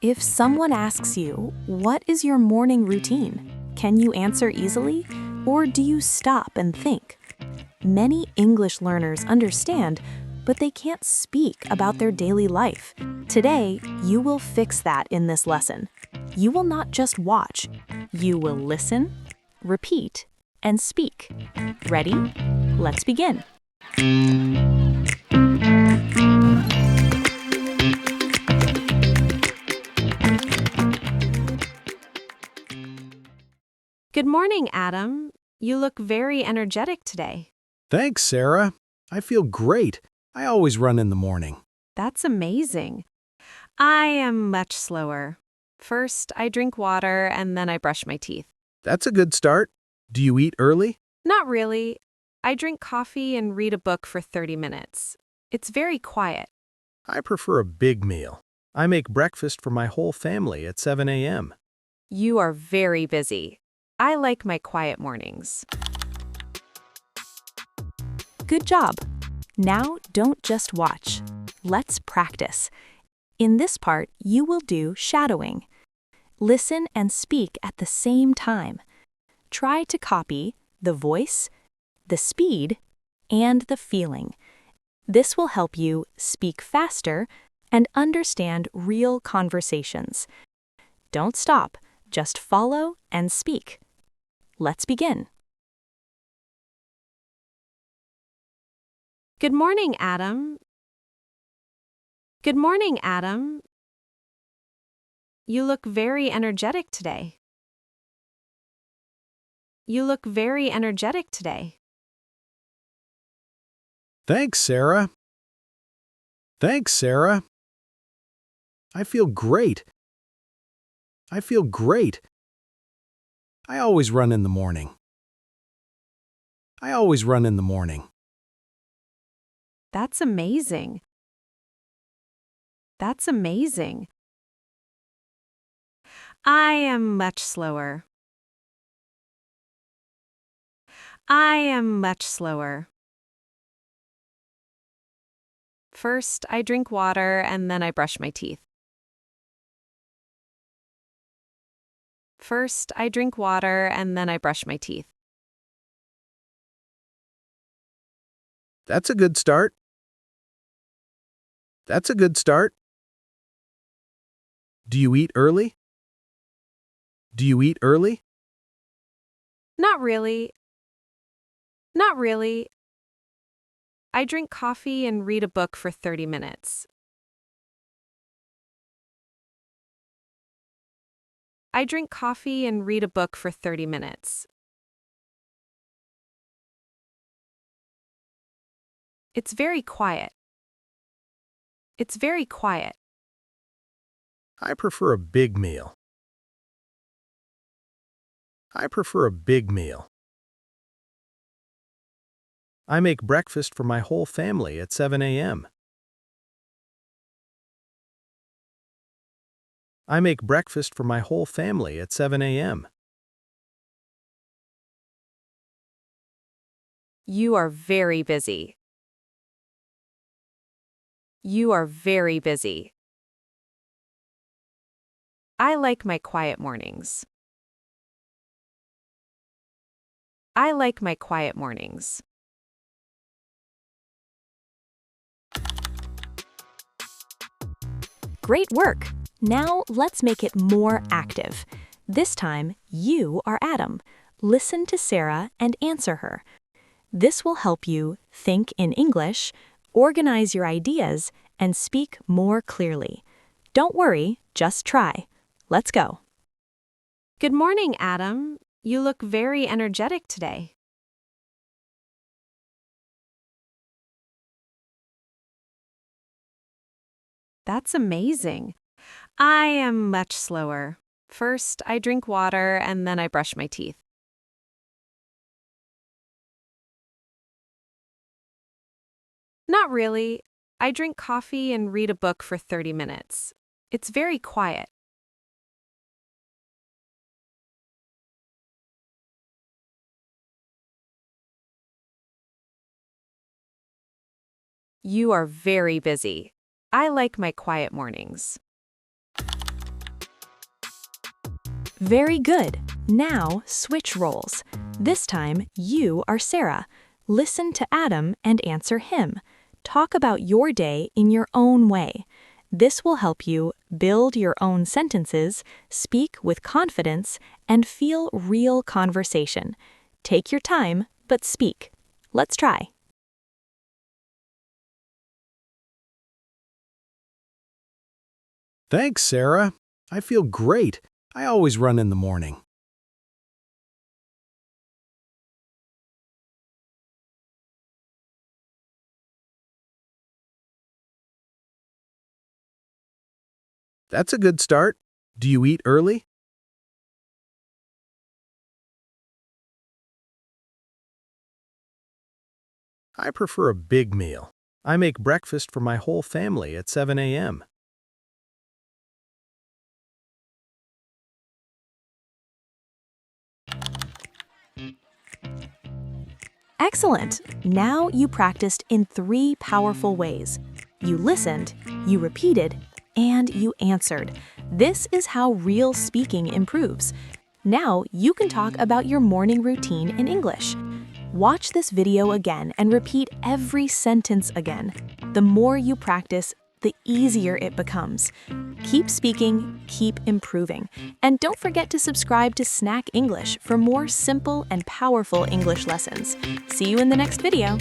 If someone asks you, what is your morning routine? Can you answer easily? Or do you stop and think? Many English learners understand, but they can't speak about their daily life. Today, you will fix that in this lesson. You will not just watch, you will listen, repeat, and speak. Ready? Let's begin. Good morning, Adam. You look very energetic today. Thanks, Sarah. I feel great. I always run in the morning. That's amazing. I am much slower. First, I drink water and then I brush my teeth. That's a good start. Do you eat early? Not really. I drink coffee and read a book for 30 minutes. It's very quiet. I prefer a big meal. I make breakfast for my whole family at 7 a.m. You are very busy. I like my quiet mornings. Good job. Now don't just watch. Let's practice. In this part, you will do shadowing. Listen and speak at the same time. Try to copy the voice, the speed, and the feeling. This will help you speak faster and understand real conversations. Don't stop, just follow and speak. Let's begin. Good morning, Adam. Good morning, Adam. You look very energetic today. You look very energetic today. Thanks, Sarah. Thanks, Sarah. I feel great. I feel great. I always run in the morning. I always run in the morning. That's amazing. That's amazing. I am much slower. I am much slower. First, I drink water and then I brush my teeth. First, I drink water and then I brush my teeth. That's a good start. That's a good start. Do you eat early? Do you eat early? Not really. Not really. I drink coffee and read a book for 30 minutes. I drink coffee and read a book for 30 minutes. It's very quiet. It's very quiet. I prefer a big meal. I prefer a big meal. I make breakfast for my whole family at 7 a.m. I make breakfast for my whole family at 7 a.m. You are very busy. You are very busy. I like my quiet mornings. I like my quiet mornings. Great work! Now let's make it more active. This time, you are Adam. Listen to Sarah and answer her. This will help you think in English, organize your ideas, and speak more clearly. Don't worry, just try. Let's go. Good morning, Adam. You look very energetic today. That's amazing. I am much slower. First, I drink water and then I brush my teeth. Not really. I drink coffee and read a book for 30 minutes. It's very quiet. You are very busy. I like my quiet mornings. Very good. Now switch roles. This time, you are Sarah. Listen to Adam and answer him. Talk about your day in your own way. This will help you build your own sentences, speak with confidence, and feel real conversation. Take your time, but speak. Let's try. Thanks, Sarah. I feel great. I always run in the morning. That's a good start. Do you eat early? I prefer a big meal. I make breakfast for my whole family at 7 a.m. Excellent! Now you practiced in 3 powerful ways. You listened, you repeated, and you answered. This is how real speaking improves. Now you can talk about your morning routine in English. Watch this video again and repeat every sentence again. The more you practice, the easier it becomes. Keep speaking, keep improving, and don't forget to subscribe to Snack English for more simple and powerful English lessons. See you in the next video.